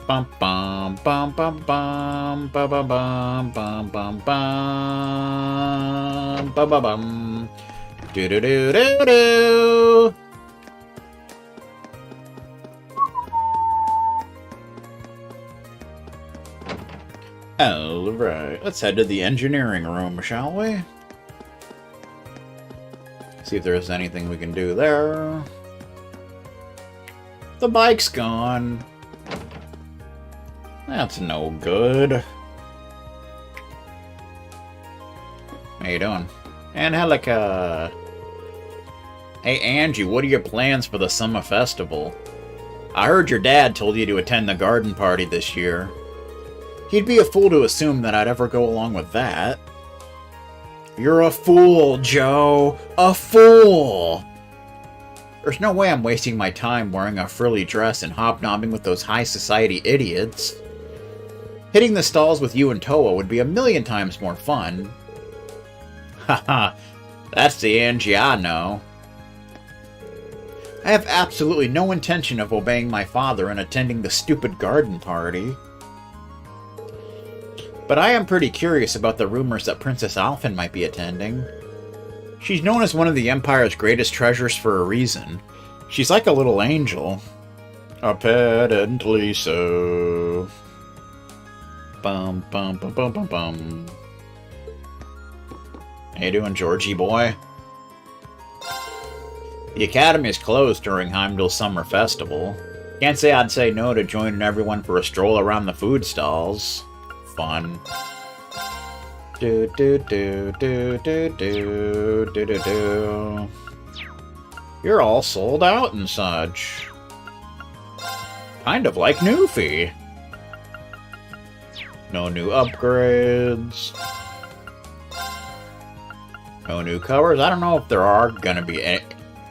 Bum bum bum bum bum bum bum bum bum bum bum bum bum bum. Do do do do do. Alright, let's head to the engineering room, shall we? See if there's anything we can do there. The bike's gone. That's no good. How you doing? Angelica. Hey Angie, what are your plans for the summer festival? I heard your dad told you to attend the garden party this year. He'd be a fool to assume that I'd ever go along with that. You're a fool, Joe. A fool! There's no way I'm wasting my time wearing a frilly dress and hobnobbing with those high society idiots. Hitting the stalls with you and Toa would be a million times more fun. Haha, that's the Angie I know. I have absolutely no intention of obeying my father and attending the stupid garden party. But I am pretty curious about the rumors that Princess Alphen might be attending. She's known as one of the Empire's greatest treasures for a reason. She's like a little angel. Apparently so. Bum bum bum bum bum bum. How you doing, Georgie boy? The academy is closed during Heimdall's summer festival. Can't say I'd say no to joining everyone for a stroll around the food stalls. Fun. Do do do do do do do do do. You're all sold out and such. Kind of like Newfie. No new upgrades. No new covers. I don't know if there are gonna be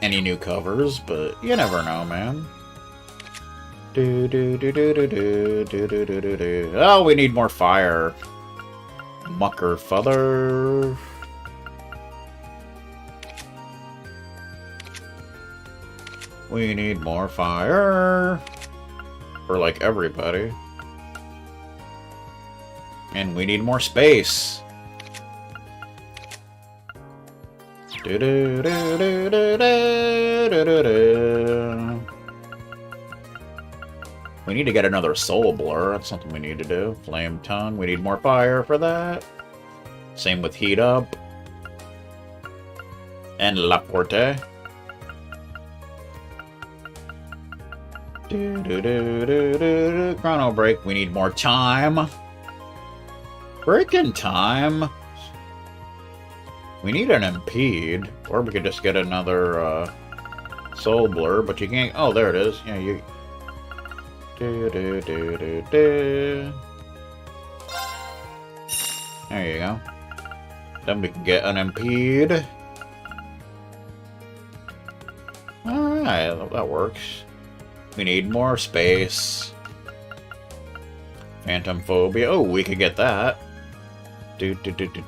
any new covers, but you never know, man. Do do do do do do do do do do do. Oh, we need more fire. Mucker father. We need more fire. For like everybody. And we need more space. Do do do do do do do do do. We need to get another soul blur. That's something we need to do. Flame tongue. We need more fire for that. Same with heat up. And La Porte. Do do do do do. Chrono break. We need more time. Breaking time. We need an impede, or we could just get another soul blur. But you can't. Oh, there it is. Yeah, you. Do, do, do, do, do. There you go. Then we can get an impede. Alright, that works. We need more space. Phantom phobia. Oh, we could get that. Do, do, do, do.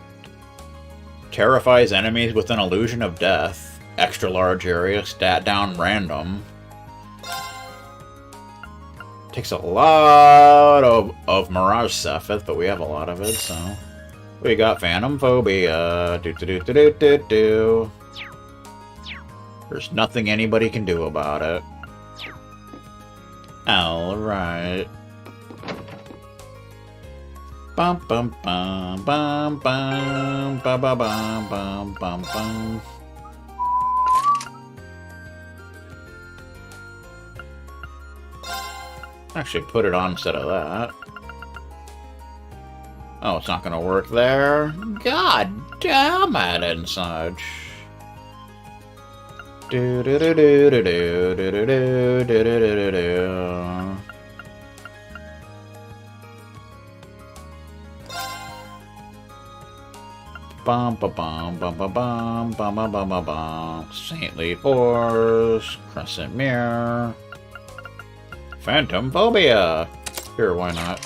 Terrifies enemies with an illusion of death. Extra large area, stat down random. Takes a lot of Mirage Cepheth, but we have a lot of it, so... We got Phantom Phobia. Do, do, do, do, do, do, do. There's nothing anybody can do about it. Alright. Bum bum bum bum bum bum bum bum bum bum. Actually put it on instead of that. Oh, it's not gonna work there? God damn it and such. Do do do do do do do do do do do do. Bum ba bum bum ba bum bum bum bum bum bum. Saintly Force, Crescent Mirror. Phantom Phobia! Sure, why not?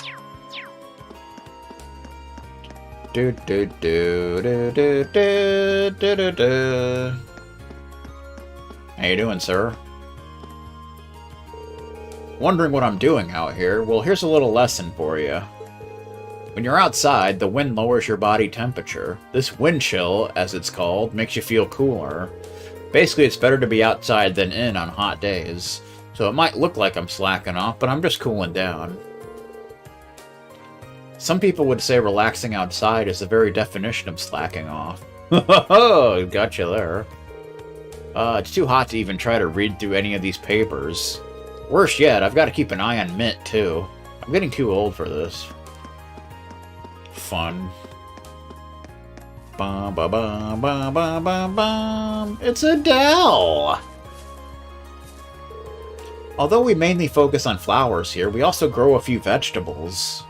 Do do do do do do do do do. How you doing, sir? Wondering what I'm doing out here? Well, here's a little lesson for you. When you're outside, the wind lowers your body temperature. This wind chill, as it's called, makes you feel cooler. Basically, it's better to be outside than in on hot days. So it might look like I'm slacking off, but I'm just cooling down. Some people would say relaxing outside is the very definition of slacking off. Oh, got you there. It's too hot to even try to read through any of these papers. Worse yet, I've got to keep an eye on Mint, too. I'm getting too old for this. Fun. Bum, ba, bum, bum, bum, bum, bum. It's Adele! Although we mainly focus on flowers here, we also grow a few vegetables.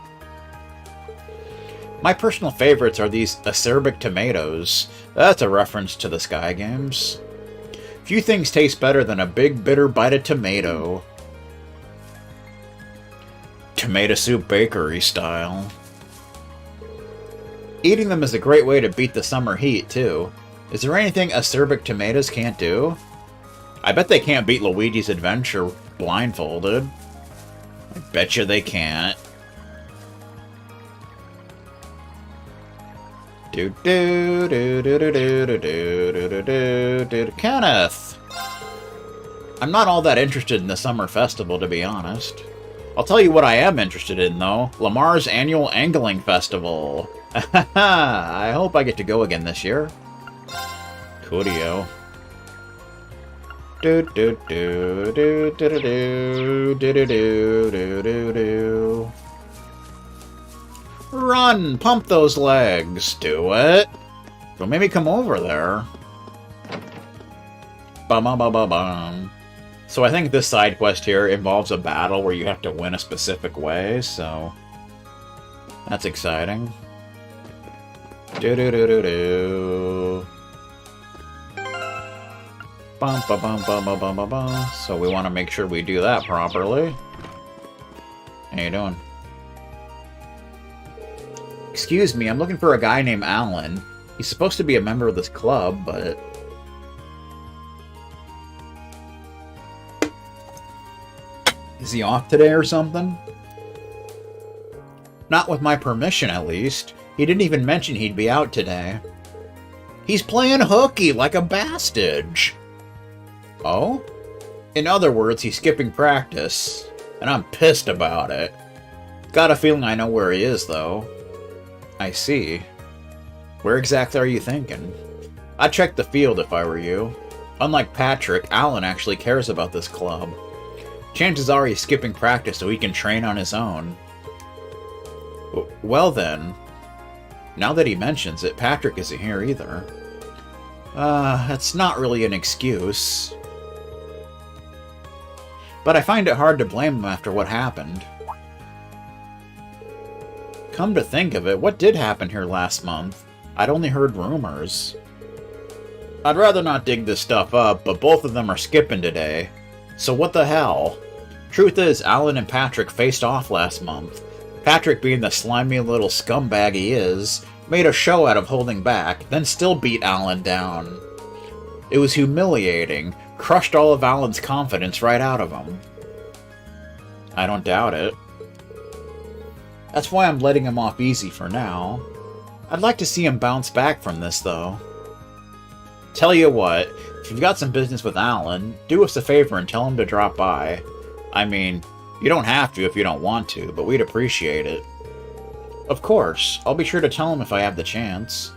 My personal favorites are these acerbic tomatoes. That's a reference to the Sky games. Few things taste better than a big bitter bite of tomato. Tomato soup bakery style. Eating them is a great way to beat the summer heat, too. Is there anything acerbic tomatoes can't do? I bet they can't beat Luigi's Adventure blindfolded. I bet you they can't. Kenneth! I'm not all that interested in the summer festival, to be honest. I'll tell you what I am interested in, though. Lamar's annual angling festival. I hope I get to go again this year. Coolio. Run! Pump those legs! Do it! Don't make me come over there. Bum-bum-bum-bum-bum. So I think this side quest here involves a battle where you have to win a specific way, so... that's exciting. Do-do-do-do-do. Bum-ba-bum-bum-bum-bum-bum. So we want to make sure we do that properly. How you doing? Excuse me, I'm looking for a guy named Alan. He's supposed to be a member of this club, but... is he off today or something? Not with my permission, at least. He didn't even mention he'd be out today. He's playing hooky like a bastage. Oh? In other words, he's skipping practice. And I'm pissed about it. Got a feeling I know where he is, though. I see. Where exactly are you thinking? I'd check the field if I were you. Unlike Patrick, Alan actually cares about this club. Chances are he's skipping practice so he can train on his own. Well then, now that he mentions it, Patrick isn't here either. That's not really an excuse. But I find it hard to blame him after what happened. Come to think of it, what did happen here last month? I'd only heard rumors. I'd rather not dig this stuff up, but both of them are skipping today. So what the hell? Truth is, Alan and Patrick faced off last month. Patrick, being the slimy little scumbag he is, made a show out of holding back, then still beat Alan down. It was humiliating, crushed all of Alan's confidence right out of him. I don't doubt it. That's why I'm letting him off easy for now. I'd like to see him bounce back from this, though. Tell you what, if you've got some business with Alan, do us a favor and tell him to drop by. I mean, you don't have to if you don't want to, but we'd appreciate it. Of course, I'll be sure to tell him if I have the chance.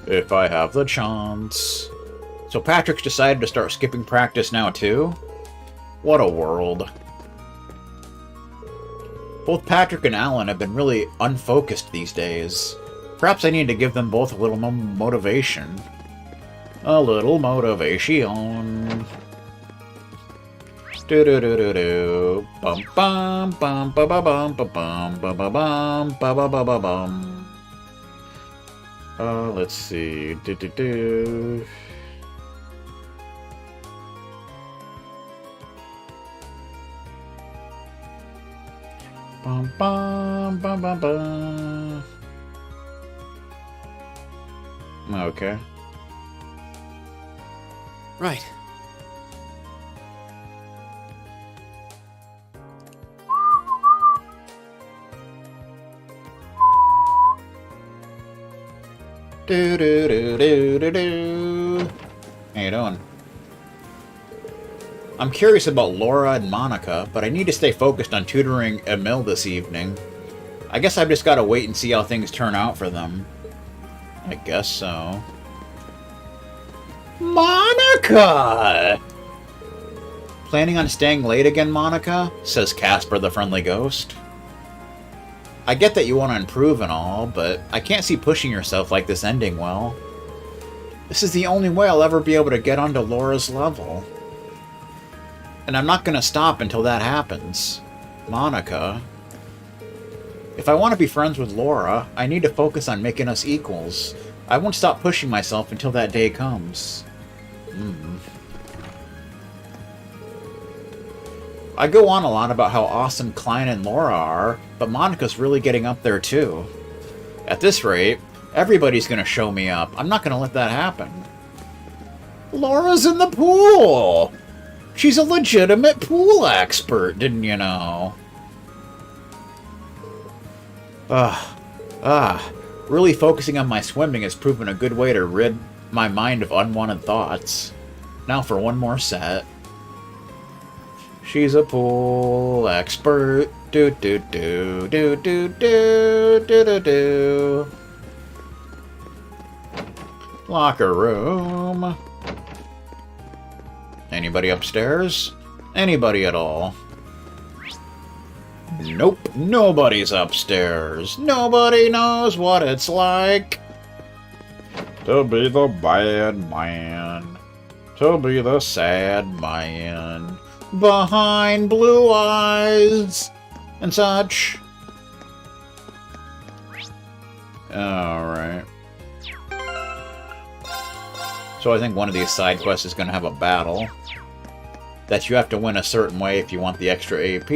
If I have the chance. So Patrick's decided to start skipping practice now too? What a world. Both Patrick and Alan have been really unfocused these days. Perhaps I need to give them both a little motivation. A little motivation. Do do do do do. Bum bum bum ba ba bum ba bum ba ba bum ba ba ba ba bum. Let's see. Do do do. Bum bum bum bum bum. Okay. Right. Do do do do do do. How you doing? I'm curious about Laura and Monica, but I need to stay focused on tutoring Emil this evening. I guess I've just got to wait and see how things turn out for them. I guess so. Monica! Planning on staying late again, Monica? Says Casper the Friendly Ghost. I get that you want to improve and all, but I can't see pushing yourself like this ending well. This is the only way I'll ever be able to get onto Laura's level. And I'm not going to stop until that happens. Monica. If I want to be friends with Laura, I need to focus on making us equals. I won't stop pushing myself until that day comes. I go on a lot about how awesome Klein and Laura are, but Monica's really getting up there too. At this rate, everybody's going to show me up. I'm not going to let that happen. Laura's in the pool! She's a legitimate pool expert, didn't you know? Really focusing on my swimming has proven a good way to rid my mind of unwanted thoughts. Now for one more set. She's a pool expert. Do do do do do do do do do. Locker room. Anybody upstairs? Anybody at all? Nope, nobody's upstairs. Nobody knows what it's like to be the bad man, to be the sad man behind blue eyes and such. Alright. So I think one of these side quests is going to have a battle that you have to win a certain way if you want the extra AP.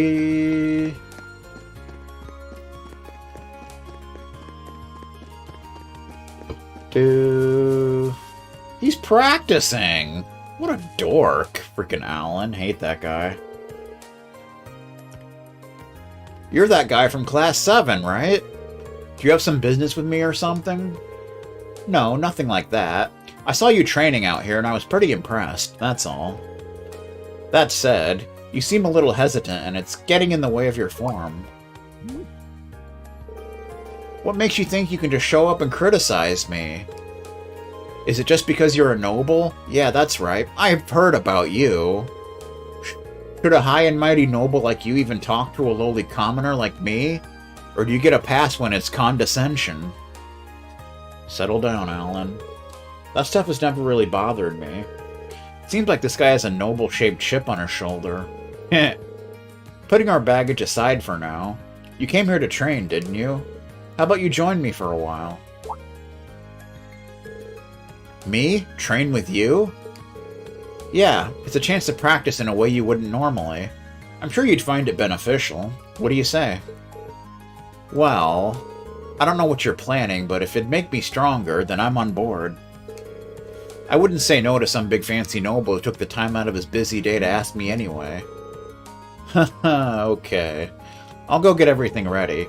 He's practicing! What a dork. Freaking Alan. Hate that guy. You're that guy from Class 7, right? Do you have some business with me or something? No, nothing like that. I saw you training out here and I was pretty impressed, that's all. That said, you seem a little hesitant and it's getting in the way of your form. What makes you think you can just show up and criticize me? Is it just because you're a noble? Yeah, that's right. I've heard about you. Should a high and mighty noble like you even talk to a lowly commoner like me? Or do you get a pass when it's condescension? Settle down, Alan. That stuff has never really bothered me. Seems like this guy has a noble-shaped chip on his shoulder. Heh. Putting our baggage aside for now, you came here to train, didn't you? How about you join me for a while? Me? Train with you? Yeah, it's a chance to practice in a way you wouldn't normally. I'm sure you'd find it beneficial. What do you say? Well, I don't know what you're planning, but if it'd make me stronger, then I'm on board. I wouldn't say no to some big fancy noble who took the time out of his busy day to ask me anyway. Haha, okay. I'll go get everything ready.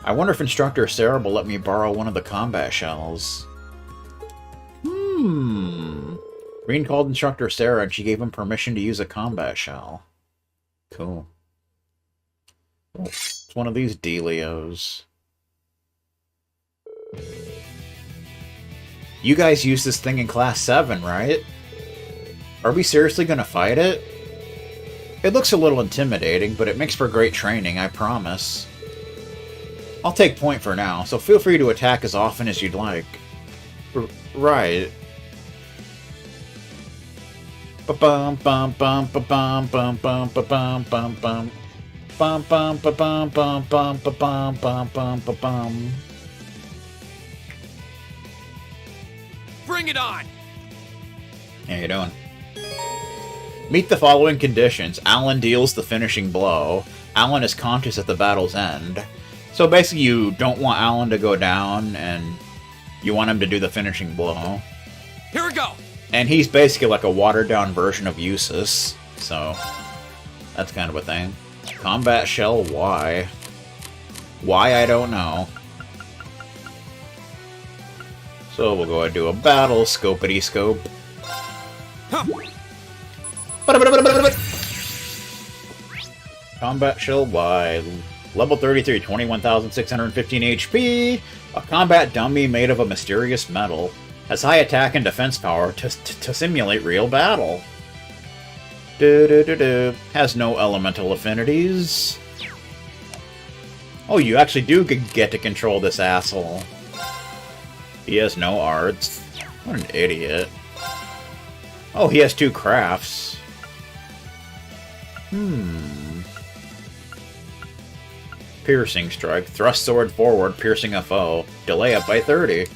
I wonder if Instructor Sarah will let me borrow one of the combat shells. Green called Instructor Sarah and she gave him permission to use a combat shell. Cool. It's one of these dealios. You guys use this thing in Class 7, right? Are we seriously gonna fight it? It looks a little intimidating, but it makes for great training, I promise. I'll take point for now, so feel free to attack as often as you'd like. Right. Ba-bum bum bum ba-bum bum bum ba-bum bum bum. Bum bum ba-bum bum bum ba-bum bum bum ba-bum. Bring it on! How you doing? Meet the following conditions. Alan deals the finishing blow. Alan is conscious at the battle's end. So basically you don't want Alan to go down, and you want him to do the finishing blow. Here we go! And he's basically like a watered-down version of Usus, so that's kind of a thing. Combat shell, why? Why, I don't know. So we'll go ahead and do a battle, scopity scope. Huh. Combat shield by level 33, 21,615 HP. A combat dummy made of a mysterious metal. Has high attack and defense power to simulate real battle. Has no elemental affinities. Oh, you actually do get to control this asshole. He has no arts. What an idiot. Oh, he has 2 crafts. Piercing strike. Thrust sword forward, piercing a foe. Delay it by 30.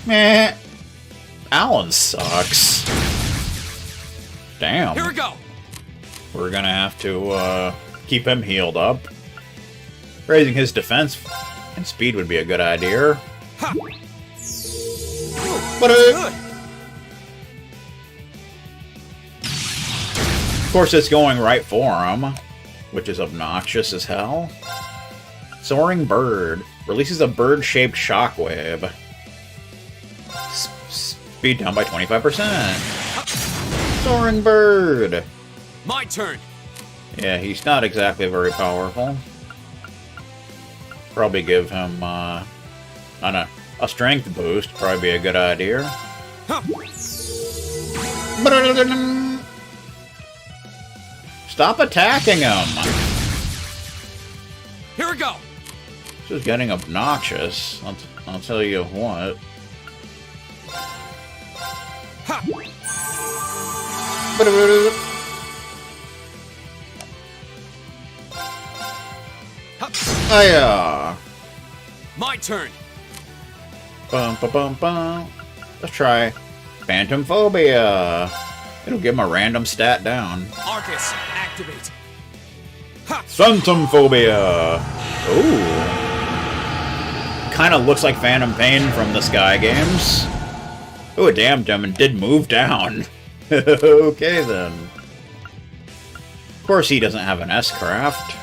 Meh. Alan sucks. Damn. Here we go. We're gonna have to keep him healed up. Raising his defense and speed would be a good idea. Ha. But Good. of course, it's going right for him, which is obnoxious as hell. Soaring bird releases a bird-shaped shockwave. Speed down by 25%. Soaring bird. My turn. Yeah, he's not exactly very powerful. Probably give him, I don't know, a strength boost. Probably be a good idea. Huh. Stop attacking him! Here we go. This is getting obnoxious. I'll tell you what. Ha. Hiya! My turn. Bum, ba, bum, bum. Let's try Phantom Phobia. It'll give him a random stat down. Arcus, activate. Ha. Phantom Phobia! Ooh. Kinda looks like Phantom Pain from the Sky games. Oh, damn, Demon did move down. Okay, then. Of course, he doesn't have an S-Craft.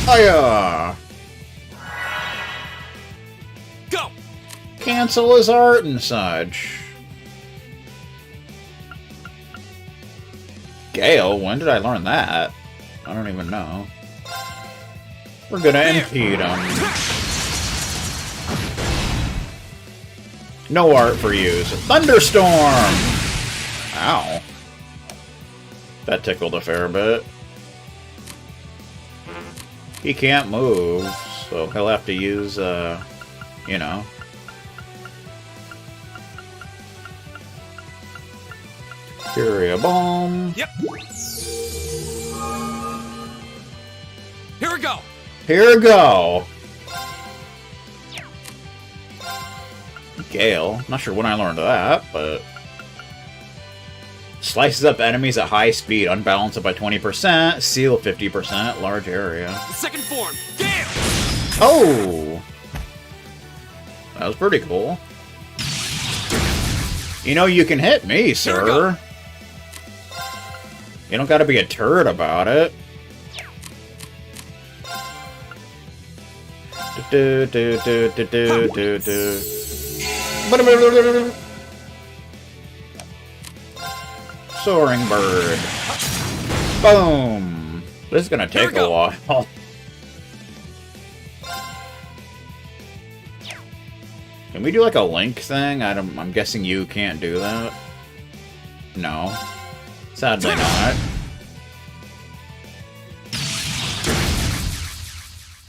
Hiya! Go. Cancel his art and such. Gale? When did I learn that? I don't even know. We're gonna impede him. No art for use. Thunderstorm! Ow. That tickled a fair bit. He can't move, so he'll have to use, you know. Furia Bomb. Yep. Here we go. Here we go. Gale. Not sure when I learned that, but... Slices up enemies at high speed, unbalance it by 20%, seal 50%, large area. Second form. Gale. Oh! That was pretty cool. You know, you can hit me, sir. You don't gotta be a turd about it. Soaring bird. Boom! This is gonna take a while. Can we do like a link thing? I'm guessing you can't do that. No. Sadly not.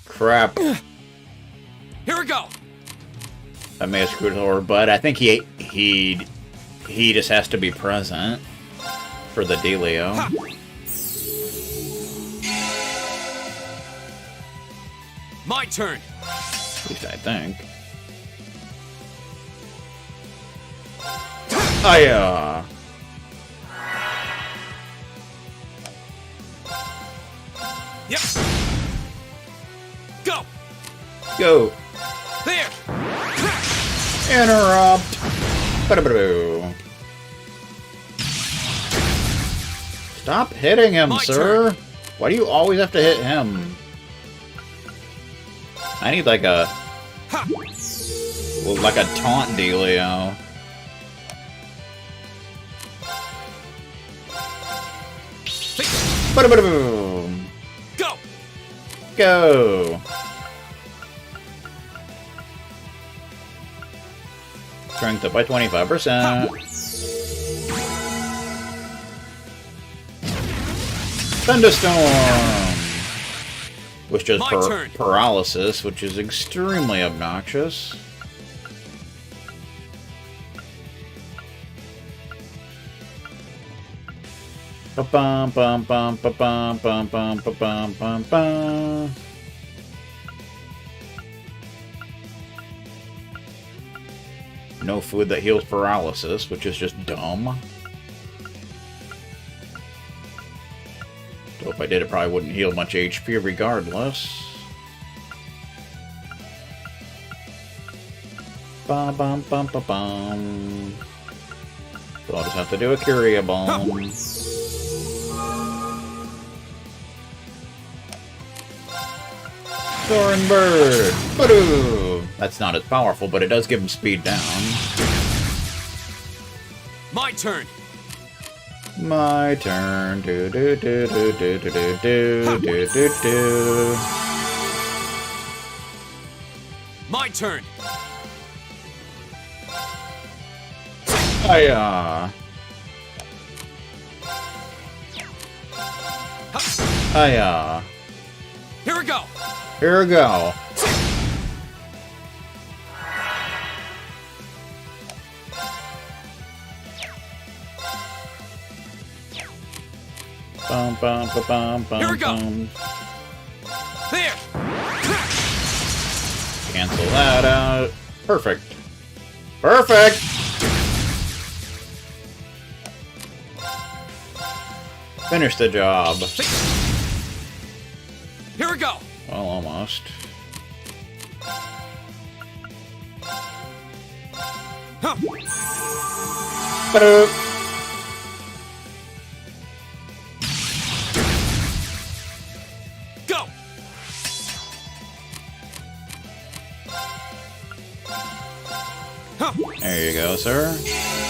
Crap. Here we go. I may have screwed over, but I think he just has to be present for the dealio. Ha. My turn. At least I think. Hiya! Yep. Go. Go! There. Interrupt! Ba-da-ba-doo. Stop hitting him, My sir! turn. Why do you always have to hit him? I need like a Ha! Well, like a taunt dealio. Ba-da-ba-da-boom. Go! Go! Strength up by 25%. Thunderstorm! Which does paralysis, which is extremely obnoxious. Ba-bum, bum, bum, ba-bum, bum, bum, ba-bum, bum, bum. No food that heals paralysis, which is just dumb. So if I did, it probably wouldn't heal much HP regardless. Bum bum bum bum bum. So I'll just have to do a Curia Bomb. Soaring Bird! Badoo! That's not as powerful, but it does give him speed down. My turn! My turn. Do do do do do do do do do do do. My turn! Hiya! Hiya! Here we go! Here we go. Bum bum ba bum bum. Here we go. Bum. There! Cancel that out. Perfect. Perfect. Finish the job. Here we go! Well, almost. Huh. Ba-doop. Go! Huh. There you go, sir.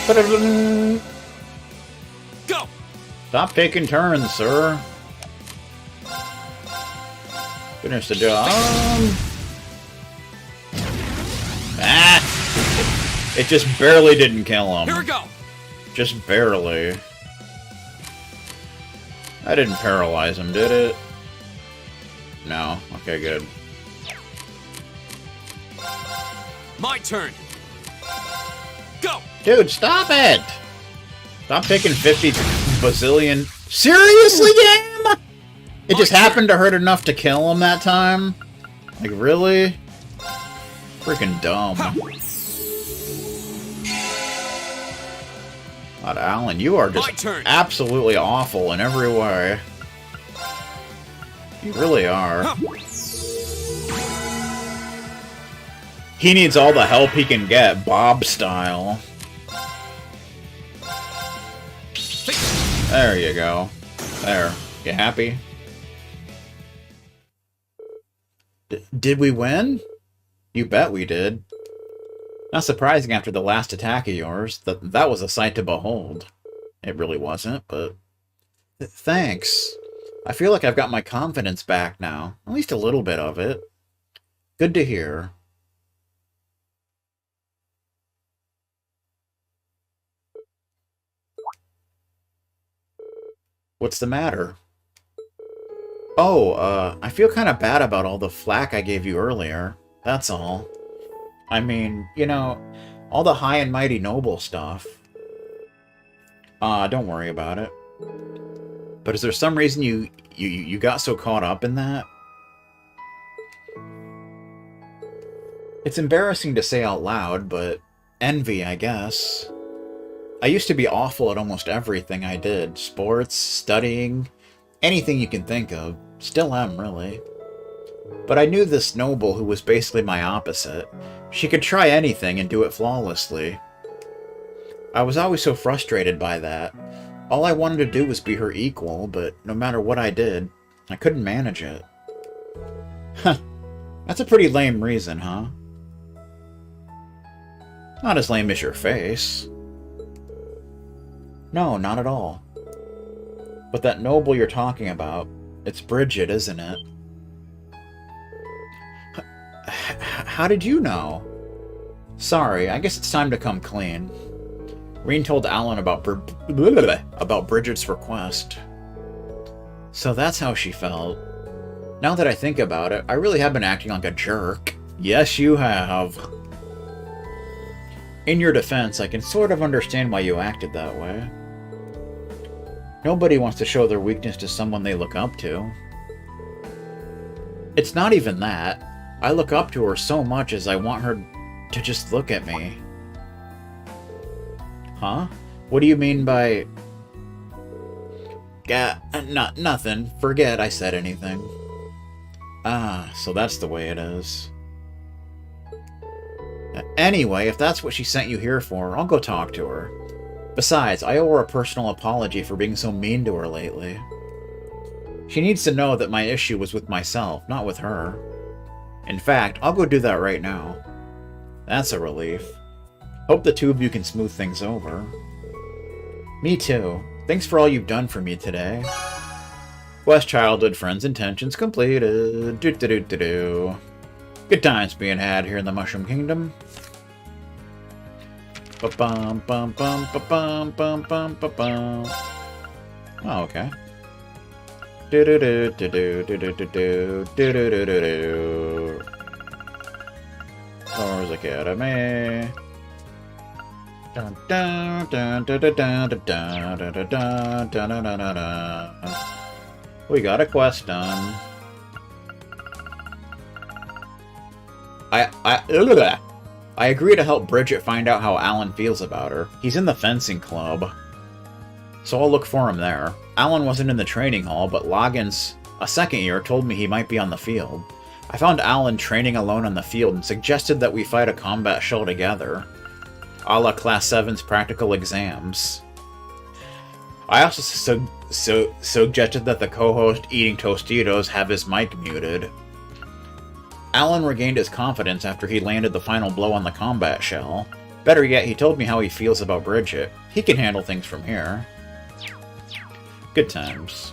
Ba-da-dum. Go! Stop taking turns, sir. Finish the job. Ah! It just barely didn't kill him. Here we go! Just barely. I didn't paralyze him, did it? No. Okay, good. My turn! Go! Dude, stop it! Stop taking 50 bazillion... Seriously, game?! It just happened to hurt enough to kill him that time? Like, really? Freaking dumb. God, Alan, you are just absolutely awful in every way. You really are. He needs all the help he can get, Bob style. There you go. There. You happy? Did we win? You bet we did. Not surprising after the last attack of yours. That was a sight to behold. It really wasn't, but... Thanks. I feel like I've got my confidence back now. At least a little bit of it. Good to hear. What's the matter? Oh, I feel kind of bad about all the flack I gave you earlier. That's all. I mean, you know, all the high and mighty noble stuff. Don't worry about it. But is there some reason you got so caught up in that? It's embarrassing to say out loud, but envy, I guess. I used to be awful at almost everything I did. Sports, studying, anything you can think of. Still am, really. But I knew this noble who was basically my opposite. She could try anything and do it flawlessly. I was always so frustrated by that. All I wanted to do was be her equal, but no matter what I did, I couldn't manage it. Huh. That's a pretty lame reason, huh? Not as lame as your face. No, not at all. But that noble you're talking about, it's Bridget, isn't it? How did you know? Sorry, I guess it's time to come clean. Reen told Alan about Bridget's request. So that's how she felt. Now that I think about it, I really have been acting like a jerk. Yes, you have. In your defense, I can sort of understand why you acted that way. Nobody wants to show their weakness to someone they look up to. It's not even that. I look up to her so much as I want her to just look at me. Huh? What do you mean by... nothing. Forget I said anything. Ah, so that's the way it is. Anyway, if that's what she sent you here for, I'll go talk to her. Besides, I owe her a personal apology for being so mean to her lately. She needs to know that my issue was with myself, not with her. In fact, I'll go do that right now. That's a relief. Hope the two of you can smooth things over. Me too. Thanks for all you've done for me today. Quest childhood friends intentions completed. Do-do-do-do-do. Good times being had here in the Mushroom Kingdom. Ba-bum, bum, bum, ba-bum, bum, bum, ba-bum. Oh, okay. Do-do-do-do-do-do-do-do-do-do-do-do. Thor's Academy. Dun dun dun dun dun dun dun dun dun dun dun dun dun. We got a quest done. I agree to help Bridget find out how Alan feels about her. He's in the fencing club, so I'll look for him there. Alan wasn't in the training hall, but Loggins, a second year, told me he might be on the field. I found Alan training alone on the field and suggested that we fight a combat shell together, a la Class 7's practical exams. I also suggested that the co-host eating Tostitos have his mic muted. Alan regained his confidence after he landed the final blow on the combat shell. Better yet, he told me how he feels about Bridget. He can handle things from here. Good times.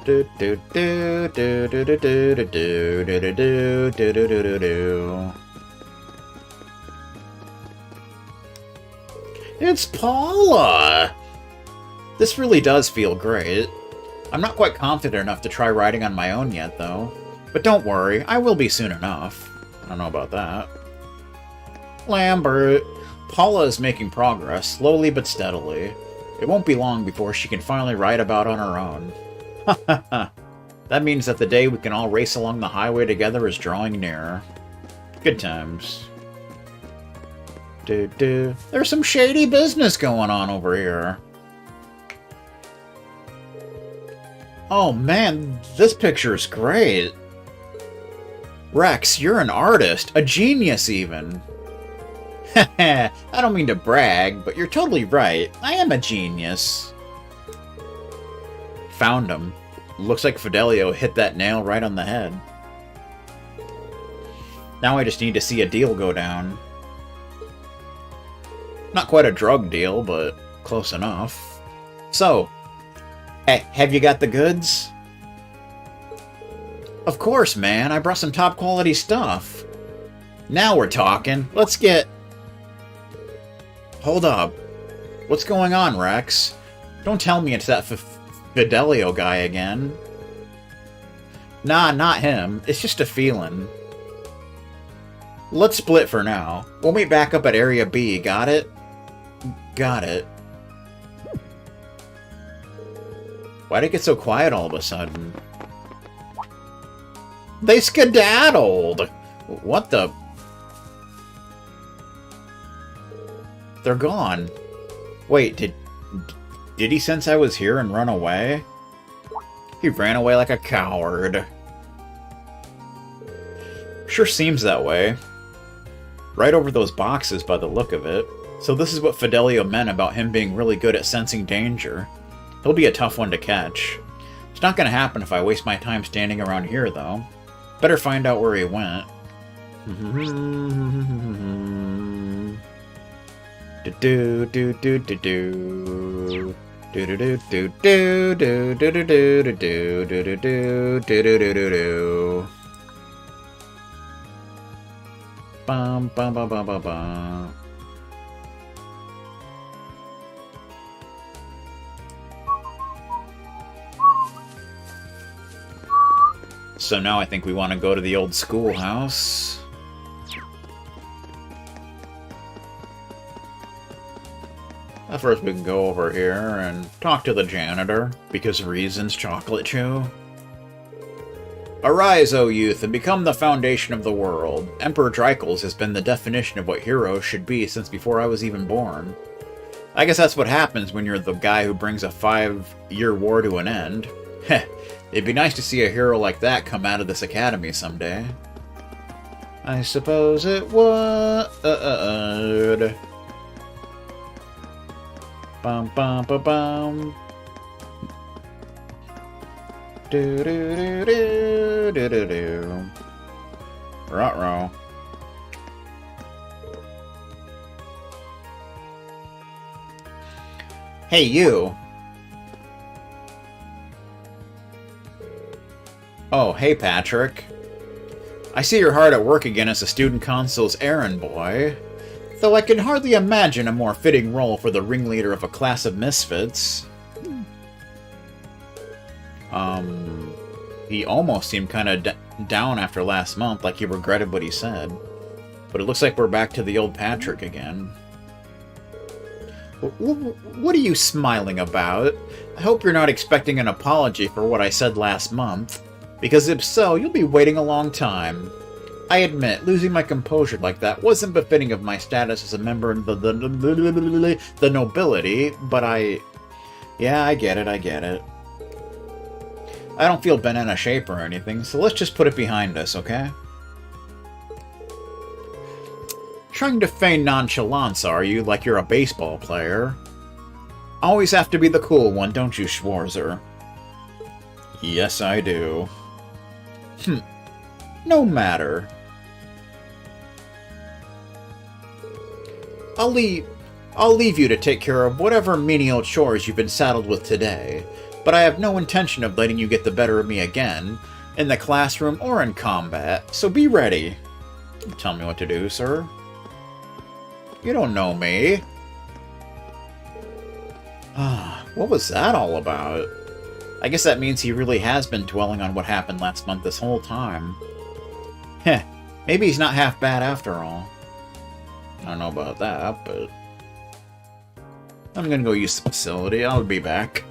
Do do do do do do do do do do do do do do do. It's Paula! This really does feel great. I'm not quite confident enough to try riding on my own yet, though. But don't worry, I will be soon enough. I don't know about that. Lambert! Paula is making progress, slowly but steadily. It won't be long before she can finally ride about on her own. That means that the day we can all race along the highway together is drawing nearer. Good times. There's some shady business going on over here. Oh man, this picture is great. Rex, you're an artist, a genius even. I don't mean to brag, but you're totally right. I am a genius. Found him. Looks like Fidelio hit that nail right on the head. Now I just need to see a deal go down. Not quite a drug deal, but close enough. So, hey, have you got the goods? Of course, man. I brought some top quality stuff. Now we're talking. Let's get... Hold up. What's going on, Rex? Don't tell me it's that Fidelio guy again. Nah, not him. It's just a feeling. Let's split for now. We'll meet back up at Area B, got it? Got it. Why'd it get so quiet all of a sudden? They skedaddled! What the... They're gone. Wait, did he sense I was here and run away? He ran away like a coward. Sure seems that way. Right over those boxes by the look of it. So this is what Fidelio meant about him being really good at sensing danger. He'll be a tough one to catch. It's not gonna happen if I waste my time standing around here, though. Better find out where he went. Do do do do do. Do do do do do do do do do do do do do do do do do. Bum bum bum bum bum bum. So now I think we want to go to the old schoolhouse. First we can go over here and talk to the janitor, because reasons, Chocolate Chew. Arise, O youth, and become the foundation of the world. Emperor Dreikels has been the definition of what heroes should be since before I was even born. I guess that's what happens when you're the guy who brings a 5-year war to an end. Heh, it'd be nice to see a hero like that come out of this academy someday. I suppose it would. Bum bum ba bum. Do do do do do do do. Ruh-roh. Hey, you. Oh, hey, Patrick. I see you're hard at work again as the student council's errand boy. Though I can hardly imagine a more fitting role for the ringleader of a class of misfits. He almost seemed kind of down after last month, like he regretted what he said. But it looks like we're back to the old Patrick again. What are you smiling about? I hope you're not expecting an apology for what I said last month, because if so, you'll be waiting a long time. I admit, losing my composure like that wasn't befitting of my status as a member of the nobility, but yeah, I get it. I don't feel bent out of shape or anything, so let's just put it behind us, okay? Trying to feign nonchalance, are you, like you're a baseball player? Always have to be the cool one, don't you, Schwarzer? Yes, I do. No matter. I'll leave you to take care of whatever menial chores you've been saddled with today, but I have no intention of letting you get the better of me again, in the classroom or in combat, so be ready. Tell me what to do, sir. You don't know me. What was that all about? I guess that means he really has been dwelling on what happened last month this whole time. Heh, maybe he's not half bad after all. I don't know about that, but I'm gonna go use the facility. I'll be back.